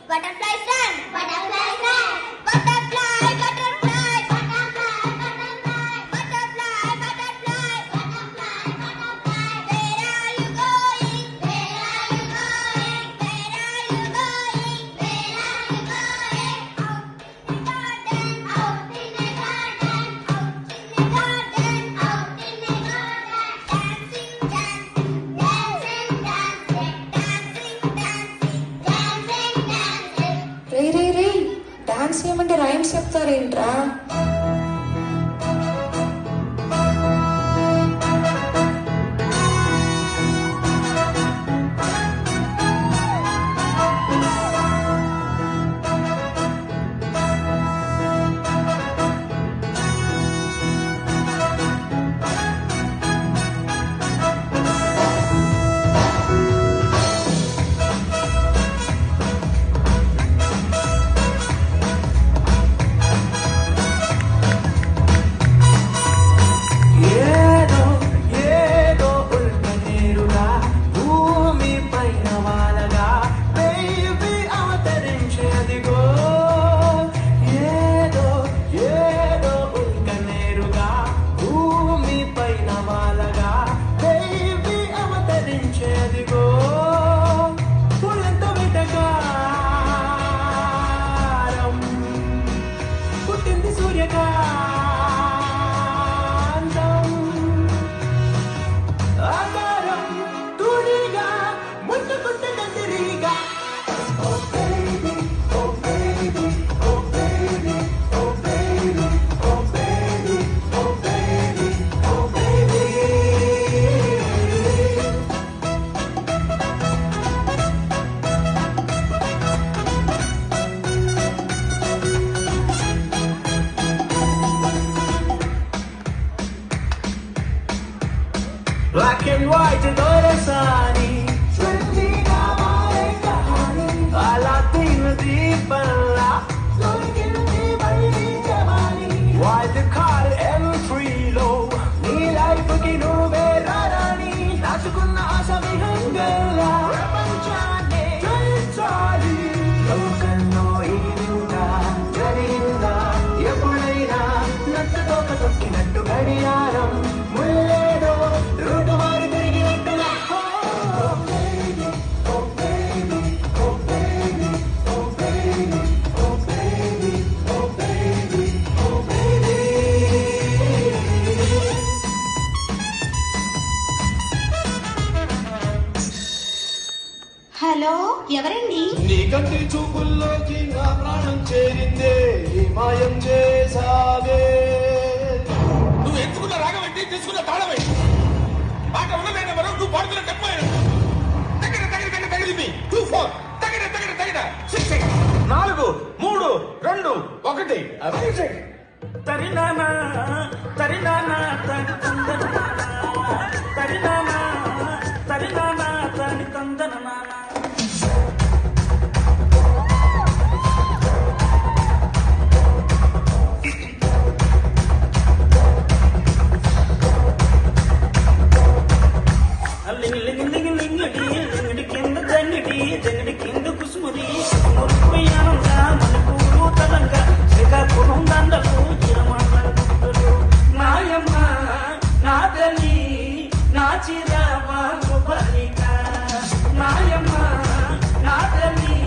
Butterflies run. Butterflies run. Butterfly, butterfly. Butterfly, butterfly. Butterfly, butterfly. Butterfly, butterfly. Where are you going? Where are you going? Where are you going? Where are you going? Out in the garden. Out in the garden. Out in the garden. Out in the garden. Dancing, dancing. Dancing, dancing. Dancing, dancing. Dancing, dancing. Ray dance చేయమంటే rhymes చెప్తారేంట్రా? ఏదో ఏదో ఉల్కనేరుగా భూమి పైన వాలగా baby అవతరించేదిగో ఏదో ఏదో ఉల్కనేరుగా భూమి పైన వాలగా baby అవతరించేదిగో పులంత వెటకారం పుట్టింది సూర్యకాంతం ఆకారం తూడిగా ముట్టుకుంటున్న తిరిగా oh baby oh baby oh baby oh baby oh baby oh baby oh baby Black and white దొరసాని స్వర్ణిగా మారే కహాని అలాదీన్ దీపంలా దొరికింది మళ్ళీ జవాని వైట్ కార్ M3లో నీ లైఫ్ కి నువ్వే రారాని దాచుకున్న ఆశ విహంగంలా ప్రపంచాన్ని జయించాలి లోకంలో ఈ ఊట జరిగిందా ఎప్పుడైనా నట్టుతోక తొక్కినట్టు గడియారం ముల్లేదో రూటు మారి తిరిగినట్టుగా ఓ baby oh baby oh baby oh baby oh baby oh baby oh baby hello, ఎవరండి? నీ కంటి చూపుల్లోకి నా ప్రాణం చేరిందే ఈ మాయం చేసావే నువ్వు ఎంచుకున్న రాగం ఏంటి, తీసుకున్న తాళం ఏంటి? పాట ఉన్నదైన వరకు నువ్వు పాడుతున్న టెంపో ఏంటి? తగిన తగిన తగిన తగిలింది 2-4 తగిన తగిన తగిన 6 4 3 2 1 అమేజింగ్. తరినానా తరినానా తని తందనా తరినానా తరినానా తని తందనా లింగడి కింద జంగడి కింద కుసుమది మురిపోయానంగా మనకు తలంగా శ్రీకాకుళం దండలు చిరమాటలు నాయమ్మ నా తల్లి నా చిరమా బాలిక నాయమ్మ నా తల్లి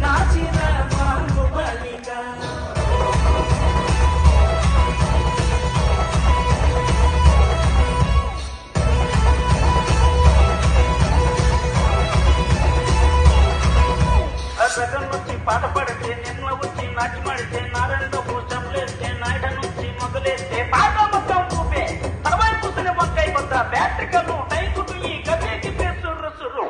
నా చిరమా బాలిక సగం నుంచి పాట పడితే నిన్న వచ్చి నాటి మడితే నారాయణతో చంపలేస్తే నాయట నుంచి మొదలేస్తే పాట మొత్తం చూపే తర్వాత కూర్చుని మొక్కై కొత్త బ్యాటరీ కన్ను టైకుడు ఈ గదేకి పేరు సుర్రు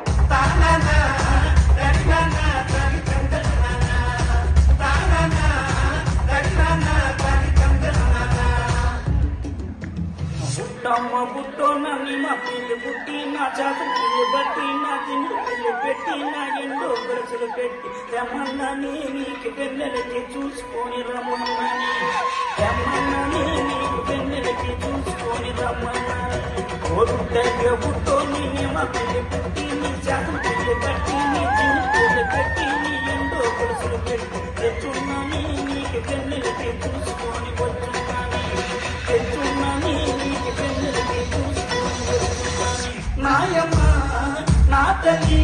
బుట్టమ్మ బుట్టో నన్ను మా పిల్లి పుట్టి నా చాతులు బట్టి నా తిండి పెట్టి నా ఎండో గొలుసులు పెట్టి రమ్మన్నని నీకు పెన్నెలకి చూసుకొని రమ్మన్నని రమ్మన్నని నీకు పెన్నెలకి చూసుకొని రమ్మన్నని బుట్టగా బుట్టో నీ మా పిల్లి పుట్టి నీ చాతులు బట్టి నీ తిండి పెట్టి నీ ఎండో తల్లి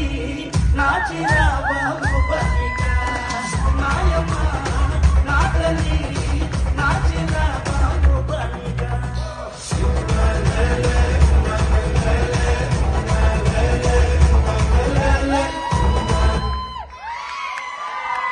నా చిరా